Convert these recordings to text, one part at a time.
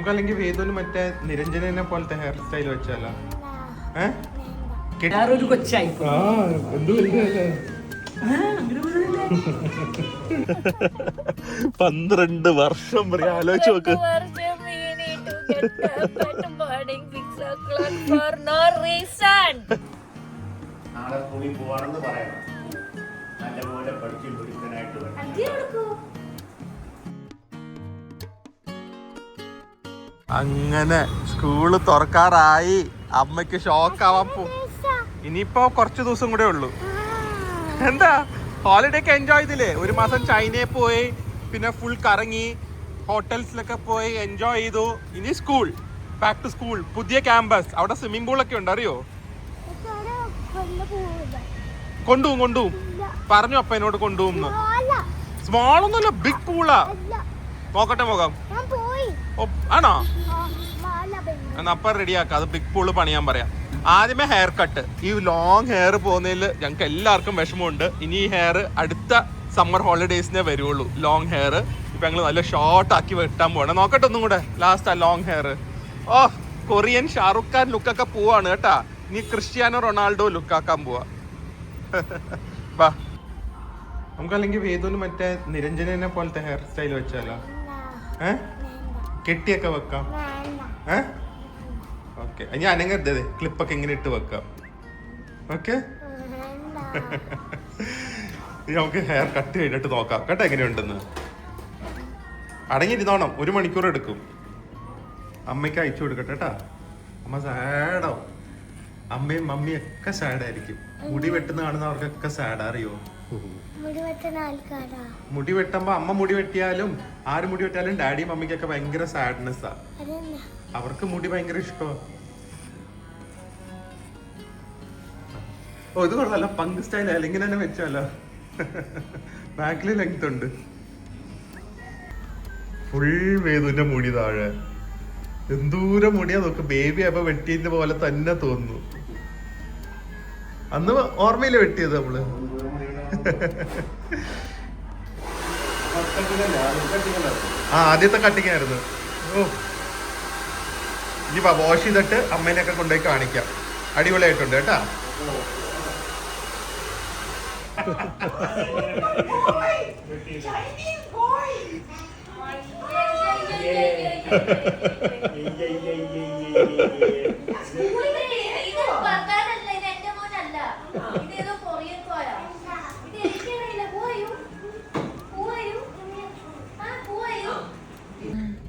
നമുക്കല്ലെങ്കിൽ വേദുവിന് മറ്റേ നിരഞ്ജനെ പോലത്തെ hair style വെച്ചാലോ? ഒരു കൊച്ചായി 12 വർഷം ആലോചിച്ച് നോക്ക്. അങ്ങനെ സ്കൂള് തുറക്കാറായി. അമ്മയ്ക്ക് ഷോക്കാവാൻ ഇനിയിപ്പോ കുറച്ച് ദിവസം കൂടെ ഉള്ളൂ. എന്താ ഹോളിഡേ ഒക്കെ എൻജോയ് ചെയ്തില്ലേ? ഒരു മാസം ചൈനയിൽ പോയി, പിന്നെ ഫുൾ കറങ്ങി, ഹോട്ടൽസിലൊക്കെ പോയി എൻജോയ് ചെയ്തു. ഇനി സ്കൂൾ, ബാക്ക് ടു സ്കൂൾ, പുതിയ ക്യാമ്പസ്. അവിടെ സ്വിമ്മിംഗ് പൂളൊക്കെ ഉണ്ട്, അറിയോ? കൊണ്ടുപോകും പറഞ്ഞു അപ്പ എന്നോട് കൊണ്ടുപോകുന്നു. സ്മോൾ ഒന്നുമല്ല, ബിഗ് പൂളാ. നോക്കട്ടെ മുഖം ആണോ? എന്നാ അപ്പ റെഡിയാക്കാം. അത് ബിഗ് പൂള് പണിയാൻ പറയാം. ആദ്യമേ ഹെയർ കട്ട്. ഈ ലോങ് ഹെയർ പോകുന്നതിൽ ഞങ്ങൾക്ക് എല്ലാവർക്കും വിഷമമുണ്ട്. ഇനി ഈ ഹെയർ അടുത്ത സമ്മർ ഹോളിഡേയ്സിനെ വരുള്ളൂ. ലോങ് ഹെയർ ഇപ്പൊ ഞങ്ങൾ നല്ല ഷോർട്ട് ആക്കി വെട്ടാൻ പോവാണ്. നോക്കട്ടെ ഒന്നും കൂടെ ലാസ്റ്റ് ആ ലോങ് ഹെയർ. ഓ, കൊറിയൻ ഷാറുഖ് ഖാൻ ലുക്കൊക്കെ പോവാണ് കേട്ടാ. ഇനി ക്രിസ്ത്യാനോ റൊണാൾഡോ ലുക്കാക്കാൻ പോവാ. വാ, നമുക്കല്ലെങ്കിൽ വേദുവിന് മറ്റേ നിരഞ്ജനെ പോലത്തെ ഹെയർ സ്റ്റൈൽ വെച്ചാലോ? കെട്ടിയൊക്കെ വെക്കാം. ഓക്കെ, ഞാൻ അനങ്ങരുത്. ക്ലിപ്പൊക്കെ ഇങ്ങനെ ഇട്ട് വെക്കാം. ഓക്കെ, നമുക്ക് ഹെയർ കട്ട് കഴിഞ്ഞിട്ട് നോക്കാം കേട്ടോ എങ്ങനെയുണ്ടെന്ന്. അടങ്ങിയിരുന്നോണം, 1 മണിക്കൂർ എടുക്കും. അമ്മയ്ക്ക് അയച്ചു കൊടുക്കട്ടെ കേട്ടാ. അമ്മ സാഡാവും. അമ്മയും മമ്മിയും ഒക്കെ സാഡായിരിക്കും. മുടി വെട്ടുന്ന കാണുന്നവർക്കൊക്കെ സാഡാ, അറിയോ? മുടി വെട്ടുമ്പോ അമ്മ മുടി വെട്ടിയാലും ആര് മുടി വെട്ടിയാലും ഡാഡിയും മമ്മിക്കൊക്കെ ഭയങ്കര സാഡ്നെസ്സാ. അവർക്ക് മുടി ഭയങ്കര ഇഷ്ടമാണ്. ഓ, ഇത് കൊള്ളാലോ, പങ്ക് സ്റ്റൈൽ ആയാലും ഇങ്ങനെ തന്നെ വെച്ചാലോ. ബാക്കില് ലെങ്ത് ഉണ്ട്. ഫുൾ വേദുവിന്റെ മുടി താഴെ. എന്തൂരം മുടിയാ നോക്ക്. ബേബി ആയപ്പോ വെട്ടിയതിന്റെ പോലെ തന്നെ തോന്നുന്നു. അന്ന് ഓർമ്മയില് വെട്ടിയത് നമ്മള്. ആദ്യത്തെ കട്ടിങ് ആയിരുന്നു. ഓ, ഇനി വാഷ് ചെയ്തിട്ട് അമ്മേനെയൊക്കെ കൊണ്ടുപോയി കാണിക്കാം. അടിപൊളിയായിട്ടുണ്ട് കേട്ടാ.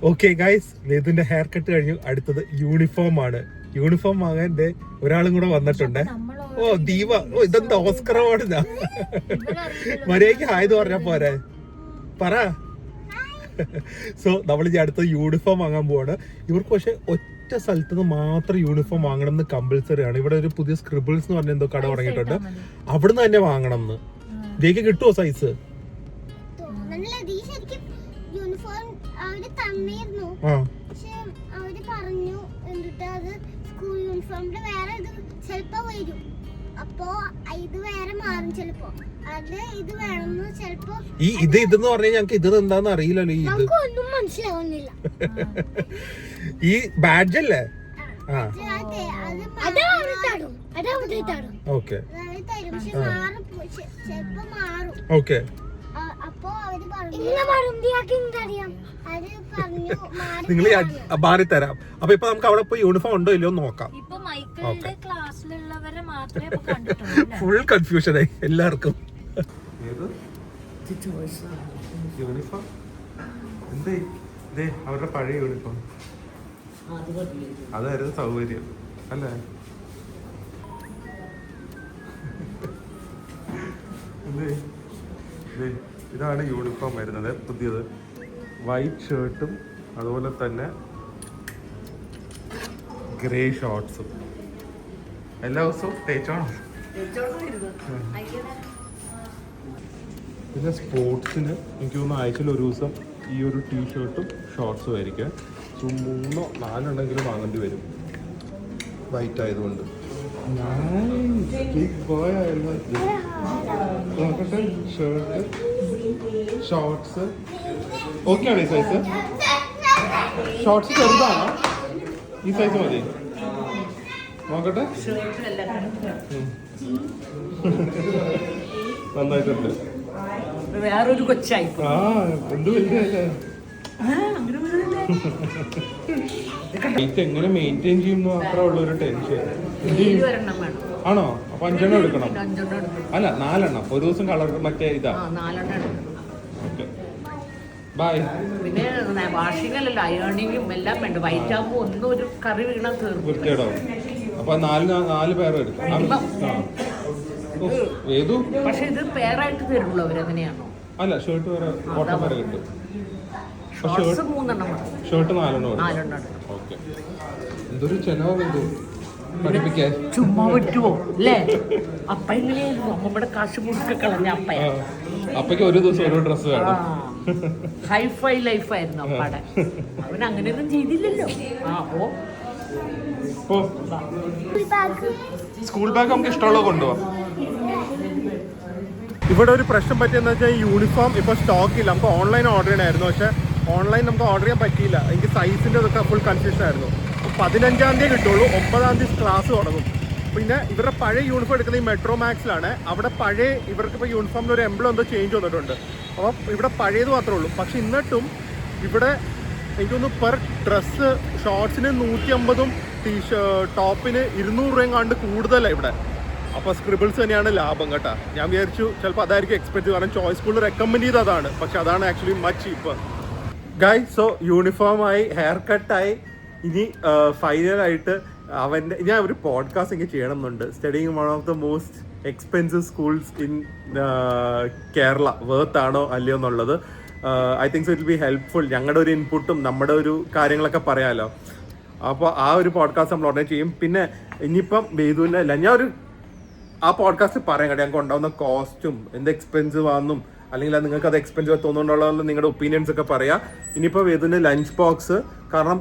ഓക്കെ ഗൈസ്, വേദുവിന്റെ ഹെയർ കട്ട് കഴിഞ്ഞു. അടുത്തത് യൂണിഫോം ആണ്. യൂണിഫോം വാങ്ങാൻ ഒരാളും കൂടെ വന്നിട്ടുണ്ട്. ഓ ദീപ, ഓ ഇതെന്താ ഓസ്കർ അവാർഡിനാ? മര്യാദക്ക് ഹായ്ന്ന് പറഞ്ഞാ പോരെ, പറ. സോ നമ്മൾ ഇനി അടുത്ത യൂണിഫോം വാങ്ങാൻ പോവാണ്. ഇവർക്ക് പക്ഷെ ഒറ്റ സ്ഥലത്ത് നിന്ന് മാത്രം യൂണിഫോം വാങ്ങണം എന്ന് കമ്പൽസറി ആണ്. ഇവിടെ ഒരു പുതിയ സ്ക്രിബിൾസ് എന്ന് പറഞ്ഞ എന്തോ കട തുടങ്ങിയിട്ടുണ്ട്. അവിടുന്ന് തന്നെ വാങ്ങണം എന്ന്. ഇതിലേക്ക് കിട്ടുമോ സൈസ്? ഇതെന്ന് പറഞ്ഞാൽ ഞങ്ങൾക്ക് ഇത് എന്താന്ന് അറിയില്ലല്ലോ. ഈ ബാഡ്ജ് അല്ലേ? Okay okay. നിങ്ങൾ മാറി തരാം. അപ്പൊ ഇപ്പൊ നമുക്ക് അവിടെ പോയി യൂണിഫോം ഉണ്ടോ ഇല്ലയോ നോക്കാം. ഫുൾ കൺഫ്യൂഷൻ ആയി എല്ലാവർക്കും. യൂണിഫോം അവരുടെ പഴയ യൂണിഫോം അതായിരുന്നു സൗകര്യം അല്ലേ? ഇതാണ് യൂണിഫോം വരുന്നത് പുതിയത്. വൈറ്റ് ഷർട്ടും അതുപോലെ തന്നെ ഗ്രേ ഷോർട്ട്സും. എല്ലാ ദിവസവും തേച്ചോണം. പിന്നെ സ്പോർട്സിന് എനിക്ക് തോന്നുന്നു ആഴ്ചയിൽ ഒരു ദിവസം ഈ ഒരു ടീഷർട്ടും ഷോർട്ട്സും ആയിരിക്കും. സോ 3 or 4 ഉണ്ടെങ്കിലും വാങ്ങേണ്ടി വരും, വൈറ്റ് ആയതുകൊണ്ട്. ബിഗ് ബോയ് ആയിരുന്നു. നോക്കട്ടെ, ഷർട്ട് ഷോർട്ട്സ് ഓക്കെ ആണ് ഈ സൈസ്. ഷോർട്സ് ചെറുതാണോ? ഈ സൈസ് മതി. നോക്കട്ടെ. നന്നായിട്ടുണ്ട്. വേറൊരു കൊച്ചായി. ആ എന്ത് വലുതല്ലേ. എങ്ങനെ മെയിൻറ്റെയിൻ ചെയ്യുന്നു മാത്രമേ ഉള്ളൊരു ടെൻഷൻ. ആണോ? അപ്പൊ 5 എടുക്കണം. അല്ല 4 ഒരു ദിവസം കളർ മറ്റേ ഇതാ. Okay bye. പിന്നെ വാഷിംഗല്ലല്ലോ, അയേണിങ്ങും എല്ലാം വേണ്ട. വൈറ്റ് ആകുമ്പോ ഒന്നും ഒരു കറി വീണ വൃത്തിയേടാവും. അപ്പൊ 4 പേർ എടുക്കും. ഏതു പക്ഷെ ഇത് പേരായിട്ട് തരുള്ളൂ അവരങ്ങനെയാണോ? അല്ല ഷർട്ട് വേറെ കോട്ടൺ വരെ കിട്ടും. Shirt 4 okay. എന്തൊരു ചെലവാണ് പഠിപ്പിക്കാൻ. ചുമ്മാ പറ്റുമോ അല്ലേ? അപ്പ എങ്ങനെയായിരുന്നു അമ്മയുടെ കാശ് മുഴുക്കെ കളഞ്ഞ അപ്പയാ. അപ്പയ്ക്ക് ഒരു ദിവസം ഓരോ ഡ്രസ് വേണം. ഹൈഫൈ ലൈഫായിരുന്നു അപ്പാടെ. അവൻ അങ്ങനെയൊന്നും ചെയ്തില്ലല്ലോ. സ്കൂൾ ബാഗ് നമുക്ക് ഇഷ്ടമുള്ളത് കൊണ്ടുപോവാം. ഇവിടെ ഒരു പ്രശ്നം പറ്റിയെന്ന് വെച്ചാൽ യൂണിഫോം ഇപ്പോൾ സ്റ്റോക്ക് ഇല്ല. നമുക്ക് ഓൺലൈൻ ഓർഡർ ചെയ്യണമായിരുന്നു, പക്ഷേ ഓൺലൈൻ നമുക്ക് ഓർഡർ ചെയ്യാൻ പറ്റിയില്ല. എനിക്ക് സൈസിൻ്റെ ഇതൊക്കെ ഫുൾ കൺഫ്യൂഷൻ ആയിരുന്നു. അപ്പോൾ 15-ാം തീയതി കിട്ടുള്ളൂ. 9-ാം തീയതി ക്ലാസ് തുടങ്ങും. പിന്നെ ഇവരുടെ പഴയ യൂണിഫോം എടുക്കുന്നത് ഈ മെട്രോ മാക്സിലാണ്. അവിടെ പഴയ ഇവർക്ക് ഇപ്പോൾ യൂണിഫോമിന് ഒരു എംബ്ലം എന്തോ ചേഞ്ച് വന്നിട്ടുണ്ട്. അപ്പോൾ ഇവിടെ പഴയത് മാത്രമേ ഉള്ളൂ. പക്ഷെ എന്നിട്ടും ഇവിടെ എനിക്കൊന്ന് പെർ ഡ്രസ്സ് ഷോർട്സിന് 150 ടോപ്പിന് 200 രൂപയും കണ്ട് കൂടുതലാണ് ഇവിടെ. അപ്പോൾ സ്ക്രിബിൾസ് തന്നെയാണ് ലാഭം കേട്ടോ. ഞാൻ വിചാരിച്ചു ചിലപ്പോൾ അതായിരിക്കും എക്സ്പെക്ട്, കാരണം ചോയ്സ് സ്കൂളിൽ റെക്കമെൻഡ് ചെയ്ത് അതാണ്. പക്ഷെ അതാണ് actually much cheaper. Guys, so യൂണിഫോമായി, ഹെയർ കട്ടായി. ഇനി ഫൈനലായിട്ട് ഞാൻ ഒരു പോഡ്കാസ്റ്റ് എനിക്ക് ചെയ്യണമെന്നുണ്ട്. Studying one of the most expensive schools in Kerala worth ആണോ അല്ലയോ എന്നുള്ളത്. I think so it will be helpful. ഞങ്ങളുടെ ഒരു ഇൻപുട്ടും നമ്മുടെ ഒരു കാര്യങ്ങളൊക്കെ പറയാമല്ലോ. അപ്പോൾ ആ ഒരു പോഡ്കാസ്റ്റ് നമ്മൾ ഉടനെ ചെയ്യും. പിന്നെ ഇനിയിപ്പം വേദുവിൻ്റെ അല്ല, ഞാൻ ഒരു ആ പോഡ്കാസ്റ്റ് പറയാം കേട്ടോ. ഞങ്ങൾക്ക് ഉണ്ടാവുന്ന കോസ്റ്റും എന്ത് എക്സ്പെൻസീവ് ആണെന്നും, അല്ലെങ്കിൽ നിങ്ങൾക്ക് അത് എക്സ്പെൻസീവ് തോന്നുന്നുണ്ടോ നിങ്ങളുടെ ഒപ്പീനിയൻസ് ഒക്കെ പറയാം. ഇനിയിപ്പോൾ വേദുവിൻ്റെ ലഞ്ച് ബോക്സ്, കാരണം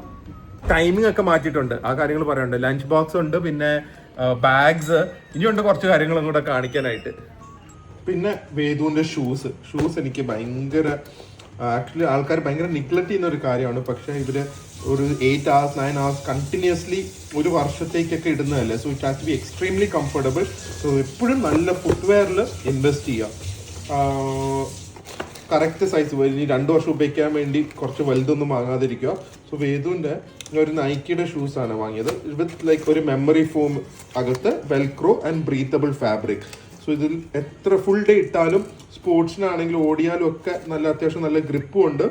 ടൈമിംഗ് ഒക്കെ മാറ്റിയിട്ടുണ്ട്, ആ കാര്യങ്ങൾ പറയാനുണ്ട്. ലഞ്ച് ബോക്സ് ഉണ്ട്, പിന്നെ ബാഗ്സ്, ഇനിയുണ്ട് കുറച്ച് കാര്യങ്ങളും കൂടെ കാണിക്കാനായിട്ട്. പിന്നെ വേദുവിൻ്റെ ഷൂസ് എനിക്ക് ഭയങ്കര ആക്ച്വലി ആൾക്കാർ ഭയങ്കര നിഗ്ലക്ട് ചെയ്യുന്ന ഒരു കാര്യമാണ്. പക്ഷേ ഇവർ ഒരു 8 hours 9 hours കണ്ടിന്യൂസ്ലി ഒരു വർഷത്തേക്കൊക്കെ ഇടുന്നതല്ലേ. So it has to be extremely comfortable. So എപ്പോഴും നല്ല ഫുട്വെയറിൽ ഇൻവെസ്റ്റ് ചെയ്യുക. കറക്റ്റ് സൈസ്, ഇനി 2 വർഷം ഉപയോഗിക്കാൻ വേണ്ടി കുറച്ച് വലുതൊന്നും വാങ്ങാതിരിക്കുക. സോ വേദുവിൻ്റെ ഒരു നൈക്കിയുടെ ഷൂസാണ് വാങ്ങിയത്, വിത്ത് ലൈക്ക് ഒരു മെമ്മറി ഫോം അകത്ത്, Velcro and breathable fabric. So ഇതിൽ എത്ര ഫുൾ ഡേ ഇട്ടാലും സ്പോർട്സിനാണെങ്കിലും ഓടിയാലും ഒക്കെ നല്ല അത്യാവശ്യം നല്ല ഗ്രിപ്പും ഉണ്ട്.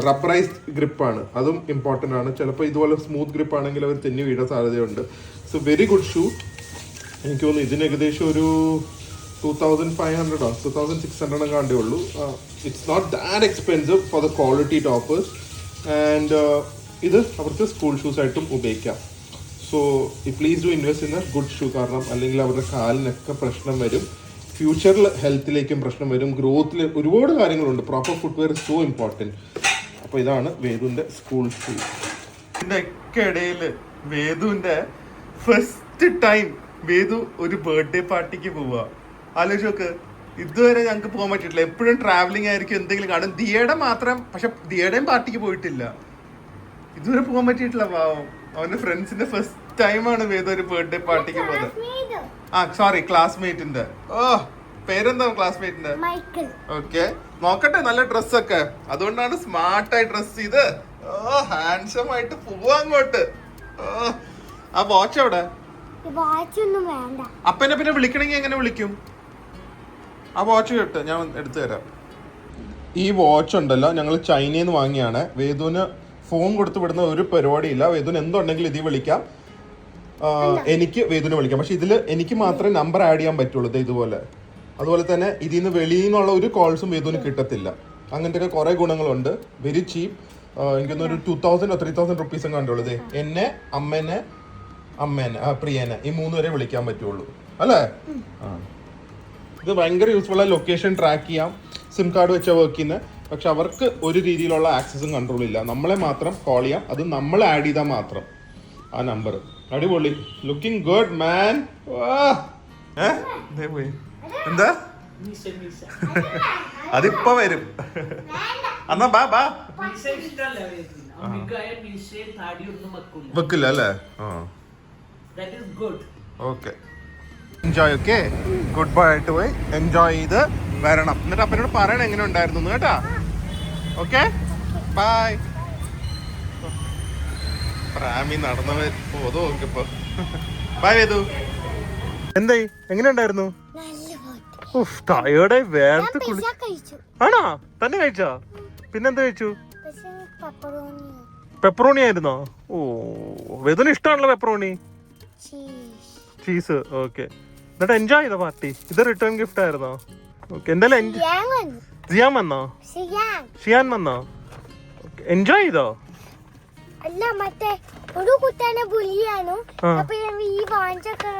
റബ്ബറൈസ്ഡ് ഗ്രിപ്പാണ്, അതും ഇമ്പോർട്ടൻ്റ് ആണ്. ചിലപ്പോൾ ഇതുപോലെ സ്മൂത്ത് ഗ്രിപ്പ് ആണെങ്കിൽ അവർ തെന്നി വീഴാൻ സാധ്യതയുണ്ട്. So very good shoe. എനിക്ക് തോന്നുന്നു ഇതിന് ഏകദേശം ഒരു 2500 or 2600 കാണ്ടേ ഉള്ളൂ. It's not that expensive for the quality toppers. And ഇത് അവർക്ക് സ്കൂൾ ഷൂസ് ആയിട്ടും ഉപയോഗിക്കാം. So please do invest in a good shoe, കാരണം അല്ലെങ്കിൽ അവരുടെ കാലിനൊക്കെ പ്രശ്നം വരും, ഫ്യൂച്ചറിൽ ഹെൽത്തിലേക്കും പ്രശ്നം വരും, ഗ്രോത്തിൽ ഒരുപാട് കാര്യങ്ങളുണ്ട്. Proper footwear is so important. അപ്പോൾ ഇതാണ് വേദുവിൻ്റെ സ്കൂൾ ഷൂ. ഇതിൻ്റെ ഒക്കെ ഇടയിൽ വേദുവിൻ്റെ ഫസ്റ്റ് ടൈം വേദു ഒരു ബർത്ത്ഡേ പാർട്ടിക്ക് പോവുക. ആലോചിച്ച് നോക്ക്, ഇതുവരെ ഞങ്ങൾക്ക് പോകാൻ പറ്റിയിട്ടില്ല. എപ്പോഴും ട്രാവലിംഗ് ആയിരിക്കും, എന്തെങ്കിലും കാണും. ദിയയുടെ മാത്രം, പക്ഷെ ദിയയുടെയും പാർട്ടിക്ക് പോയിട്ടില്ല, ഇതുവരെ പോകാൻ പറ്റിയിട്ടില്ല. പാവം, അവന്റെ ഫ്രണ്ട്സിന്റെ ഫസ്റ്റ് ടൈമാണ് വേദ ഒരു ബർത്ത്ഡേ പാർട്ടിക്ക് പോകുന്നത്. സോറി, ക്ലാസ്മേറ്റിന്റെ. പേരെന്താ ക്ലാസ്മേറ്റിന്റെ? ഓക്കെ, നോക്കട്ടെ. നല്ല ഡ്രസ്സൊക്കെ, അതുകൊണ്ടാണ് സ്മാർട്ടായി ഡ്രസ് ചെയ്ത് ഹാൻഡ്സം ആയിട്ട് പോവാ അങ്ങോട്ട്. ആ വാച്ച് എവിടെ? അപ്പനെ പിന്നെ വിളിക്കണമെങ്കിൽ എങ്ങനെ വിളിക്കും? ആ വാച്ച് കേട്ട് ഞാൻ എടുത്തു തരാം. ഈ വാച്ച് ഉണ്ടല്ലോ, ഞങ്ങൾ ചൈനയിൽ നിന്ന് വാങ്ങിയാണ്. വേദുവിന് ഫോൺ കൊടുത്ത് വിടുന്ന ഒരു പരിപാടിയില്ല. വേദുവിന് എന്തുണ്ടെങ്കിലും ഇതിൽ വിളിക്കാം, എനിക്ക് വേദുവിനെ വിളിക്കാം. പക്ഷെ ഇതിൽ എനിക്ക് മാത്രമേ നമ്പർ ആഡ് ചെയ്യാൻ പറ്റുള്ളൂ, ഇതുപോലെ. അതുപോലെ തന്നെ ഇതിൽ നിന്ന് വെളിയിൽ നിന്നുള്ള ഒരു കോൾസും വേദുവിന് കിട്ടത്തില്ല. അങ്ങനത്തെ ഒക്കെ കുറേ ഗുണങ്ങളുണ്ട്. Very cheap. എനിക്കൊന്നൊരു 2000 or 3000 റുപ്പീസും കണ്ടുള്ളത്. എന്നെ, അമ്മേനെ, പ്രിയനെ, ഈ 3 പേരെ വിളിക്കാൻ പറ്റുള്ളൂ അല്ലേ? ഇത് ഭയങ്കര യൂസ്ഫുൾ. ലൊക്കേഷൻ ട്രാക്ക് ചെയ്യാം, സിം കാർഡ് വെച്ച വർക്ക് ചെയ്യുന്നത്. പക്ഷെ അവർക്ക് ഒരു രീതിയിലുള്ള ആക്സസും കൺട്രോളും ഇല്ല. നമ്മളെ മാത്രം കോൾ ചെയ്യാം, അത് നമ്മൾ ആഡ് ചെയ്താൽ മാത്രം ആ നമ്പർ. അടിപൊളി, ലുക്കിംഗ് ഗുഡ് മാൻ. എന്താ അതിപ്പോ വരും. എന്നാ ബാ ബാ. വെക്കില്ല അല്ലേ? Okay, enjoy. Okay, good bye ആയിട്ട് പോയി എൻജോയ് ചെയ്ത് വരണം. എന്നിട്ട് അപ്പനോട് പറയണം എങ്ങനെ ഉണ്ടായിരുന്നു കേട്ടാ. Okay, bye. പ്രാമി നടന്നവ പോതോ നോക്കിപ്പോ. ബൈ വേദു. എന്തായി, എങ്ങനെ ഉണ്ടായിരുന്നു? ടയേർഡായി വേർത്ത് കുളി. ആണോ? തന്നെ കഴിച്ചോ? പിന്നെന്താ കഴിച്ചു? പെപ്പറോണി ആയിരുന്നോ? ഓ, വേദുന് ഇഷ്ടമാണല്ലോ പെപ്പറോണി, ചീസ്. ഓക്കെ, എന്നിട്ട് എൻജോയ് ചെയ്ത പാർട്ടി? ഇത് റിട്ടേൺ ഗിഫ്റ്റ് ആയിരുന്നോ? ഓക്കെ, എന്തായാലും ജിയാൻ വന്നോ? ഷിയാൻ വന്നോ? എൻജോയ് ചെയ്തോ? അല്ല, മറ്റേ ഒരു കുട്ടനെ ബുലിയാണു. അപ്പൊ ഈ കാണിച്ചപ്പോ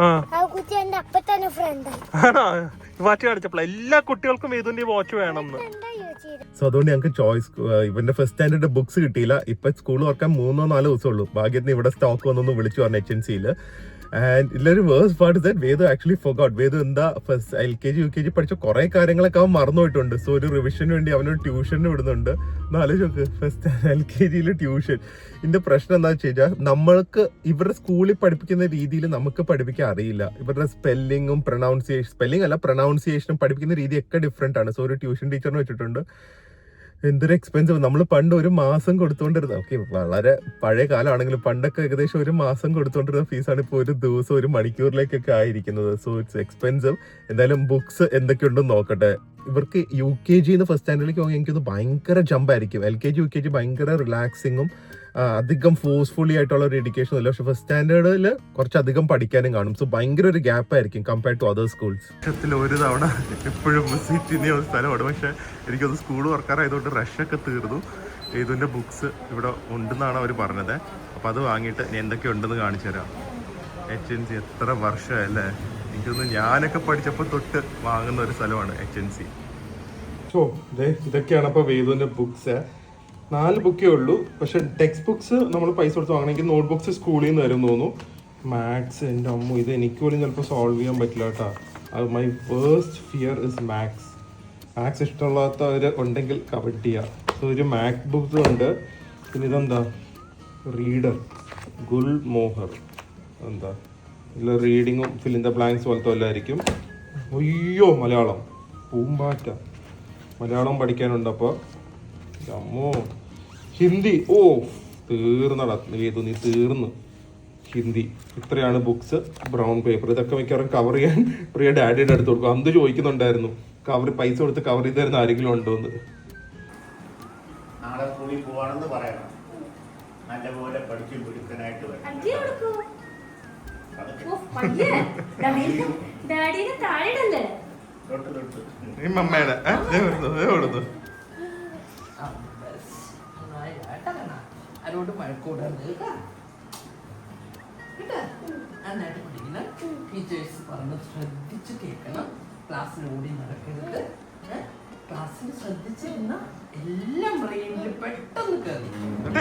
ആ കുട്ടി എന്റെ അപ്പത്തന്നെ ഫ്രണ്ടായി. ആണോ? വാച്ച് കാണിച്ചപ്പോൾ എല്ലാ കുട്ടികൾക്കും വേദുവിന്റെ വാച്ച് വേണമെന്ന്. സോ അതുകൊണ്ട് ഞങ്ങൾക്ക് ചോയ്സ്, ഇവന്റെ ഫസ്റ്റ് സ്റ്റാൻഡേർഡ് ബുക്സ് കിട്ടിയില്ല. ഇപ്പൊ സ്കൂൾ തുറക്കാൻ 3-4 ദിവസമുള്ളൂ. ഭാഗ്യത്തിന് ഇവിടെ സ്റ്റോക്ക് വന്നൊന്ന് വിളിച്ചു പറഞ്ഞു HNC-യില്. ആൻഡ് ഇതിലൊരു worse part is that Vedu actually forgot. Vedu എന്താ ഫസ്റ്റ് LKG UKG പഠിച്ച കുറെ കാര്യങ്ങളൊക്കെ അവൻ മറന്നുപോയിട്ടുണ്ട്. സോ ഒരു റിവിഷന് വേണ്ടി അവനൊരു ട്യൂഷന് വിടുന്നുണ്ട്. എന്നാലും നോക്ക്, ഫസ്റ്റ് LKG-യിൽ ട്യൂഷൻ. ഇതിന്റെ പ്രശ്നം എന്താണെന്ന് വെച്ച് കഴിഞ്ഞാൽ നമ്മൾക്ക് ഇവരുടെ സ്കൂളിൽ പഠിപ്പിക്കുന്ന രീതിയിൽ നമുക്ക് പഠിപ്പിക്കാൻ അറിയില്ല. ഇവരുടെ സ്പെല്ലിങ്ങും പ്രൊനൗൺസിയേഷനും പഠിപ്പിക്കുന്ന രീതിയൊക്കെ ഡിഫറെന്റ് ആണ്. സോ ഒരു ട്യൂഷൻ ടീച്ചറിനെ വെച്ചിട്ടുണ്ട്. എന്തൊരു എക്സ്പെൻസീവ്. നമ്മൾ പണ്ട് ഒരു മാസം കൊടുത്തുകൊണ്ടിരുന്നത്, ഓക്കെ വളരെ പഴയ കാലമാണെങ്കിലും പണ്ടൊക്കെ ഏകദേശം ഒരു മാസം കൊടുത്തുകൊണ്ടിരുന്ന ഫീസാണ് ഇപ്പോൾ ഒരു ദിവസം 1 മണിക്കൂറിലേക്കൊക്കെ ആയിരിക്കുന്നത്. So it's expensive. എന്തായാലും ബുക്സ് എന്തൊക്കെയുണ്ടെന്ന് നോക്കട്ടെ. ഇവർക്ക് UKG-ന്ന് ഫസ്റ്റ് സ്റ്റാൻഡേർഡിലേക്ക് പോകുമ്പോൾ എനിക്കത് ഭയങ്കര ജമ്പായിരിക്കും. LKG UKG ഭയങ്കര റിലാക്സിങ്ങും അധികം ഫോഴ്സ്ഫുള്ളി ആയിട്ടുള്ള ഒരു എഡ്യൂക്കേഷൻ അല്ല. പക്ഷെ ഫസ്റ്റ് സ്റ്റാൻഡേർഡിൽ കുറച്ചധികം പഠിക്കാനും കാണും. സോ ഭയങ്കര ഒരു ഗ്യാപ്പ് ആയിരിക്കും കമ്പയർഡ് ടു അതർ സ്കൂൾസ്. വർഷത്തിൽ ഒരു തവണ എപ്പോഴും വിസിറ്റ് ചെയ്യുന്ന ഒരു സ്ഥലമാണ്. പക്ഷെ എനിക്കത് സ്കൂൾ വർക്കാറായതുകൊണ്ട് റഷൊക്കെ തീർന്നു. ഇതിൻ്റെ ബുക്സ് ഇവിടെ ഉണ്ടെന്നാണ് അവർ പറഞ്ഞത്. അപ്പോൾ അത് വാങ്ങിയിട്ട് ഇനി എന്തൊക്കെ ഉണ്ടെന്ന് കാണിച്ചു തരാം. HNC എത്ര വർഷമല്ലേ? എനിക്കൊന്ന് ഞാനൊക്കെ പഠിച്ചപ്പോൾ തൊട്ട് വാങ്ങുന്ന ഒരു സ്ഥലമാണ് HNC. സോ ഇതൊക്കെയാണ് അപ്പോൾ വേദുവിൻ്റെ ബുക്സ്. 4 ബുക്കേ ഉള്ളൂ. പക്ഷെ ടെക്സ്റ്റ് ബുക്സ് നമ്മൾ പൈസ കൊടുത്ത് വാങ്ങണമെങ്കിൽ നോട്ട് ബുക്സ് സ്കൂളിൽ നിന്ന് വരും തോന്നുന്നു. മാത്സ് എൻ്റെ അമ്മ, ഇത് എനിക്ക് പോലും ചിലപ്പോൾ സോൾവ് ചെയ്യാൻ പറ്റില്ല കേട്ടോ. അത് my worst fear is maths. Maths ഇഷ്ടമുള്ളവർ ഉണ്ടെങ്കിൽ കമൻറ്റ് ചെയ്യുക. സോ ഒരു മാത്സ് ബുക്സ് ഉണ്ട്. പിന്നെ ഇതെന്താ, റീഡർ ഗുൽ മോഹർ. എന്താ ഇതിൽ റീഡിങ്ങും ഫിൽ ഇൻ ദ ബ്ലാങ്ക്സ് പോലത്തെ വല്ലതായിരിക്കും. അയ്യോ, മലയാളം പൂമ്പാറ്റ. മലയാളം പഠിക്കാനുണ്ട്. അപ്പോൾ അമ്മോ, ഹിന്ദി. ഓ തീർന്നടാ വേദു, നീ തീർന്ന്. ഹിന്ദി. ഇത്രയാണ് ബുക്സ്. Brown paper. ഇതൊക്കെ മിക്കവാറും കവർ ചെയ്യാൻ പ്രിയ ഡാഡിയുടെ അടുത്ത് കൊടുക്കും. അന്ന് ചോദിക്കുന്നുണ്ടായിരുന്നു കവർ പൈസ കൊടുത്ത് കവർ ചെയ്ത് തരുന്ന ആരെങ്കിലും ഉണ്ടോ എന്ന്. നാളെ സ്കൂളിൽ പോവാണെന്ന് പറയണം. നല്ലപോലെ പഠിച്ച് പിടിക്കാനായിട്ട് വരും. ഈ മമ്മയുടെ കൊടുത്തു. ആരോട് മഴക്കൂടാണ്ട് നന്നായിട്ട് പഠിക്കണം. ടീച്ചേഴ്സ് പറഞ്ഞ് ശ്രദ്ധിച്ച് കേൾക്കണം. ക്ലാസ്സിൽ ഓടി നടക്കരുത്. ക്ലാസ്സിൽ ശ്രദ്ധിച്ചിരുന്ന എല്ലാം ബ്രെയിനിൽ പെട്ടെന്ന് കയറി.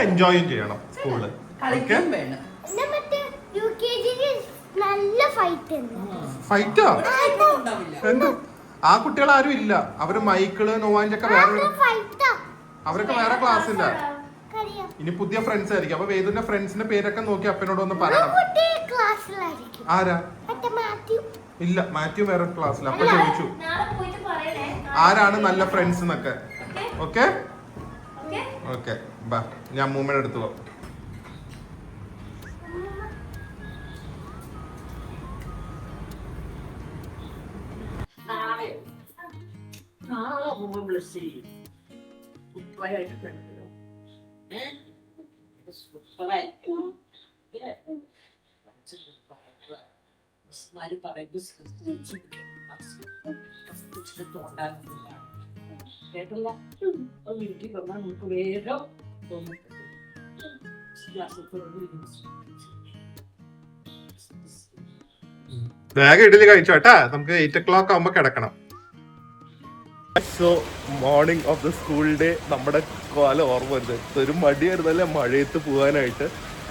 എൻജോയ് ചെയ്യണം സ്കൂളിൽ. കളിക്കാൻ വേണം. ഫൈറ്റാ? ആ കുട്ടികൾ ആരും ഇല്ല. അവര് മൈക്കിള് നോവാഞ്ചൊക്കെ വേറെ, അവരൊക്കെ വേറെ ക്ലാസ്സില്ല. ഇനി പുതിയ ഫ്രണ്ട്സ് ആയിരിക്കും. അപ്പൊ വേദുവിന്റെ ഫ്രണ്ട്സിന്റെ പേരൊക്കെ നോക്കി അപ്പനോട് ഒന്ന് പറയണം. ആരാ? ഇല്ല, മാത്യു വേറെ ക്ലാസ്സിൽ. അപ്പൊ ചോദിച്ചു ആരാണ് നല്ല ഫ്രണ്ട്സ് എന്നൊക്കെ. ഓക്കെ ഓക്കെ, ബാ. ഞാൻ അമ്മൂമ്മയുടെ അടുത്ത് പോവാം. കേട്ടില്ല, വീട്ടിൽ വന്നാൽ നമുക്ക് വേഗം വേഗം ഇഡലി കഴിച്ചോട്ടാ. നമുക്ക് 8 o'clock ആകുമ്പോ കിടക്കണം. So morning of the school day. നമ്മുടെ കാലം ഓർമ്മ വരുന്നത് ഒരു മടിയായിരുന്നല്ലേ മഴയത്ത് പോകാനായിട്ട്.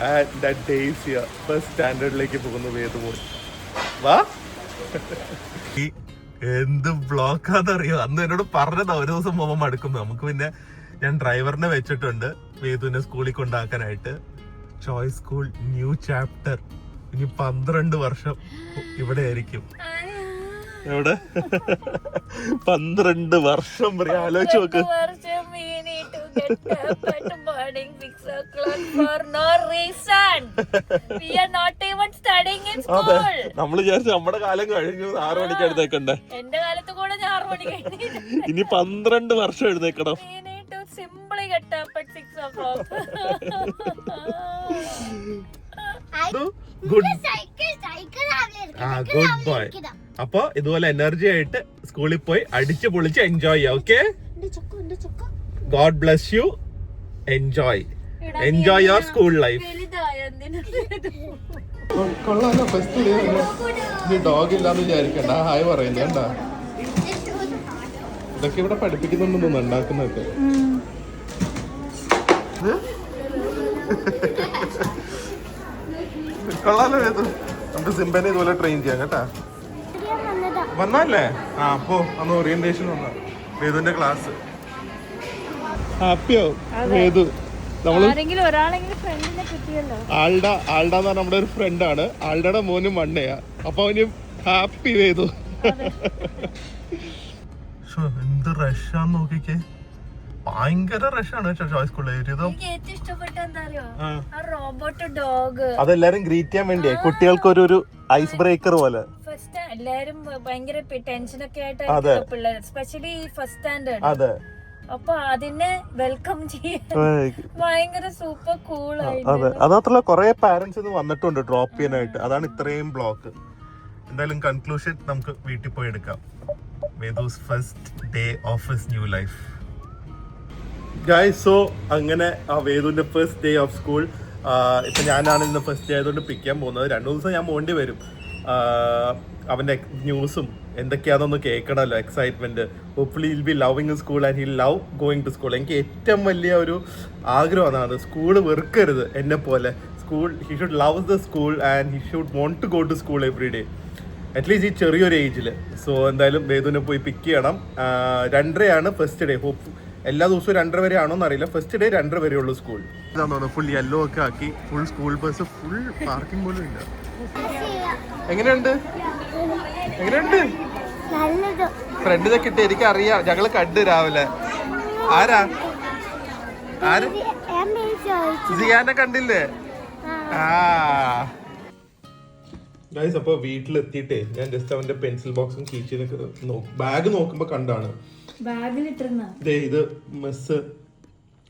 And that days here. First സ്റ്റാൻഡേർഡിലേക്ക് പോകുന്നു വേദു മോൾ. വാ. എന്ത് ബ്ലോക്കാന്നറിയോ? അന്ന് എന്നോട് പറഞ്ഞതാ ഒരു ദിവസം പോകുമ്പോൾ മടുക്കുന്നു. നമുക്ക് പിന്നെ ഞാൻ ഡ്രൈവറിനെ വെച്ചിട്ടുണ്ട് വേദുവിനെ സ്കൂളിൽ കൊണ്ടാക്കാനായിട്ട്. Choice school new chapter. ഇനി 12 വർഷം ഇവിടെ ആയിരിക്കും. എവിടെ 12 വർഷം പറയാ, ആലോചിച്ച് നോക്ക്. നമ്മള് വിചാരിച്ചു നമ്മുടെ കാലം കഴിഞ്ഞു 6 മണിക്ക് എഴുന്നേക്കണ്ടേ. എന്റെ കാലത്ത് കൂടെ ഞാൻ 6 മണി കഴിഞ്ഞു. ഇനി 12 വർഷം എഴുന്നേക്കണം. Simply get up at 6 o'clock. Good boy. അപ്പൊ ഇതുപോലെ എനർജി ആയിട്ട് സ്കൂളിൽ പോയി അടിച്ചു പൊളിച്ച് എൻജോയ് ചെയ്യാം. Okay, God bless you. Enjoy your school life. കൊള്ളാലോ, ഫസ്റ്റ് ഡോഗ് ഇല്ലാന്ന് വിചാരിക്കണ്ട. ഹായ് പറയുന്നത് കണ്ടാ. ഇതൊക്കെ ഇവിടെ പഠിപ്പിക്കുന്നുണ്ടെന്ന് ഉണ്ടാക്കുന്നൊക്കെ. കൊള്ളാലോ വേദു. നമുക്ക് സിംബനെ ഇതുപോലെ ട്രെയിൻ ചെയ്യാം കേട്ടാ. വന്നല്ലേ? ആ, അപ്പോ അന്ന് ഓറിയന്റേഷൻ വന്ന വേദുവിന്റെ ക്ലാസ്. ഹാപ്പിയോ വേദു? നമ്മള് ആൾഡ നമ്മുടെ ഒരു ഫ്രണ്ടാണ്. ആൾഡയുടെ മോനും മണ്ണയാ. അപ്പൊ അവന് ഹാപ്പി വേദു. എന്ത് റഷാന്ന് നോക്കിക്കേ, ഭയങ്കര റഷാണ് ചോയ്സ് സ്കൂളിൽ. അതെല്ലാരും ഗ്രീറ്റ് ചെയ്യാൻ വേണ്ടിയാ, കുട്ടികൾക്ക് ഒരു ഐസ് ബ്രേക്കർ പോലെ. എല്ലാരും ഭയങ്കര ടെൻഷനൊക്കെ ആയിട്ട് പിള്ളേർ, സ്പെഷ്യലി ഫസ്റ്റ് സ്റ്റാൻഡേർഡ്. അതെ, അപ്പൊ അതിനെ വെൽക്കം ചെയ്യാൻ ഭയങ്കര സൂപ്പർ കൂൾ ആയിട്ട്. അതെ, അതത്രല്ല കുറെ പാരന്റ്സ് ഇന്ന് വന്നിട്ടുണ്ട് ഡ്രോപ്പ് ചെയ്യാനായിട്ട്. അതാണ് ഇത്രയും ബ്ലോക്ക്. എന്തായാലും കൺക്ലൂഷൻ നമുക്ക് വീട്ടിൽ പോയി എടുക്കാം. Vedu's first day of his new life. Guys, so അങ്ങനെ ആ വേദുവിന്റെ ഫസ്റ്റ് ഡേ ഓഫ് സ്കൂൾ. ഇപ്പൊ ഞാനാണ് ഇന്ന് ഫസ്റ്റ് ഡേ ആയതുകൊണ്ട് പിക്ക് ചെയ്യാൻ പോകുന്നത്. 2 ദിവസം ഞാൻ പോകേണ്ടി വരും. അവന്റെ ന്യൂസും എന്തൊക്കെയാണെന്നൊന്ന് കേൾക്കണമല്ലോ, excitement. Hopefully will be loving school and he love going to school. എനിക്ക് ഏറ്റവും വലിയ ഒരു ആഗ്രഹമാണ് അത്. സ്കൂള് വെറുക്കരുത് എന്നെ പോലെ. School, he should love the school and he should want to go to school every day, at least ഈ ചെറിയൊരു ഏജിൽ. സോ എന്തായാലും വേദുവിനെ പോയി പിക്ക് ചെയ്യണം. 2:30 ഫസ്റ്റ് ഡേ. ഹോപ്പ് എല്ലാ ദിവസവും 2:30 വരെ ആണോന്ന് അറിയില്ല. ഫസ്റ്റ് ഡേ 2:30 വരെ ഉള്ളൂ സ്കൂൾ. ഇതാണോ ഫുൾ യെല്ലോ ഒക്കെ ആക്കി, full school bus, full parking പോലും ഇല്ല. എങ്ങനെയുണ്ട്? ഫ്രണ്ടിനെ കിട്ടി, എനിക്ക് അറിയാം. ഞങ്ങള് കണ്ട് രാവിലെ. ആരാ സിയാനെ കണ്ടില്ലേ? ഗൈസ്, അപ്പൊ വീട്ടിലെത്തിയിട്ടേ ഞാൻ ജസ്റ്റ് അവന്റെ പെൻസിൽ ബോക്സും കീച്ചനൊക്കെ ബാഗ് നോക്കുമ്പോ കണ്ടാണ് ഇത് മെസ്സ്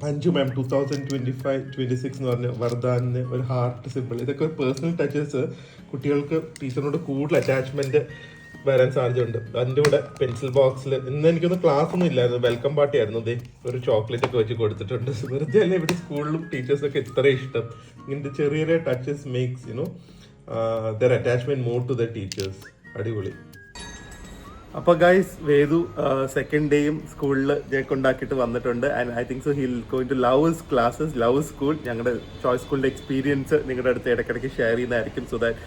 5 മാം 2025-26 എന്ന് പറഞ്ഞ വരദാനിന് ഒരു ഹാർട്ട് സിമ്പിൾ. ഇതൊക്കെ പേഴ്സണൽ ടച്ചസ്. കുട്ടികൾക്ക് ടീച്ചറിനോട് കൂടുതൽ അറ്റാച്ച്മെന്റ് വരാൻ സാധ്യതയുണ്ട്. അതിൻ്റെ കൂടെ പെൻസിൽ ബോക്സിൽ ഇന്ന് എനിക്കൊന്നും ക്ലാസ് ഒന്നും ഇല്ലായിരുന്നു, വെൽക്കം പാർട്ടി ആയിരുന്നു. ഇതേ ഒരു ചോക്ലേറ്റ് ഒക്കെ വെച്ച് കൊടുത്തിട്ടുണ്ട്. വെറുതെ അല്ലേ ഇവിടെ സ്കൂളിലും ടീച്ചേഴ്സൊക്കെ ഇത്ര ഇഷ്ടം. ഇങ്ങനത്തെ ചെറിയ ചെറിയ touches makes their attachment more to the teachers. അടിപൊളി. അപ്പോൾ ഗൈസ്, വേദു സെക്കൻഡ് ഡേയും സ്കൂളിൽ ഞാൻ കൊണ്ടാക്കിയിട്ട് വന്നിട്ടുണ്ട്. And I think so he will going to love his classes, love school. ഞങ്ങളുടെ ചോയ്സ് സ്കൂളിൻ്റെ എക്സ്പീരിയൻസ് നിങ്ങളുടെ അടുത്ത് ഇടയ്ക്കിടയ്ക്ക് ഷെയർ ചെയ്യുന്നതായിരിക്കും. സോ ദാറ്റ്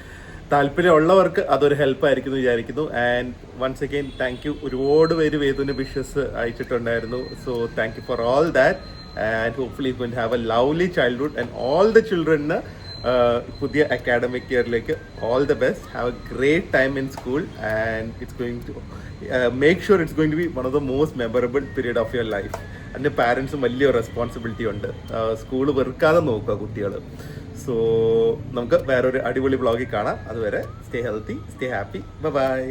താല്പര്യമുള്ളവർക്ക് അതൊരു ഹെൽപ്പ് ആയിരിക്കും എന്ന് വിചാരിക്കുന്നു. And once again thank you. ഒരുപാട് പേര് വേദുവിന് വിഷസ് അയച്ചിട്ടുണ്ടായിരുന്നു. So thank you for all that. And hopefully going to have a lovely childhood and all the ചിൽഡ്രന് പുതിയ അക്കാഡമിക് ഇയറിലേക്ക് all the best. Have a great time in school and it's going to make sure it's going to be one of the most memorable period of your life. അതിൻ്റെ പാരൻസും വലിയൊരു responsibility ഉണ്ട്. School വെറുക്കാതെ നോക്കുക കുട്ടികൾ. So നമുക്ക് വേറൊരു അടിപൊളി വ്ളോഗിൽ കാണാം. അതുവരെ stay healthy, stay happy, by.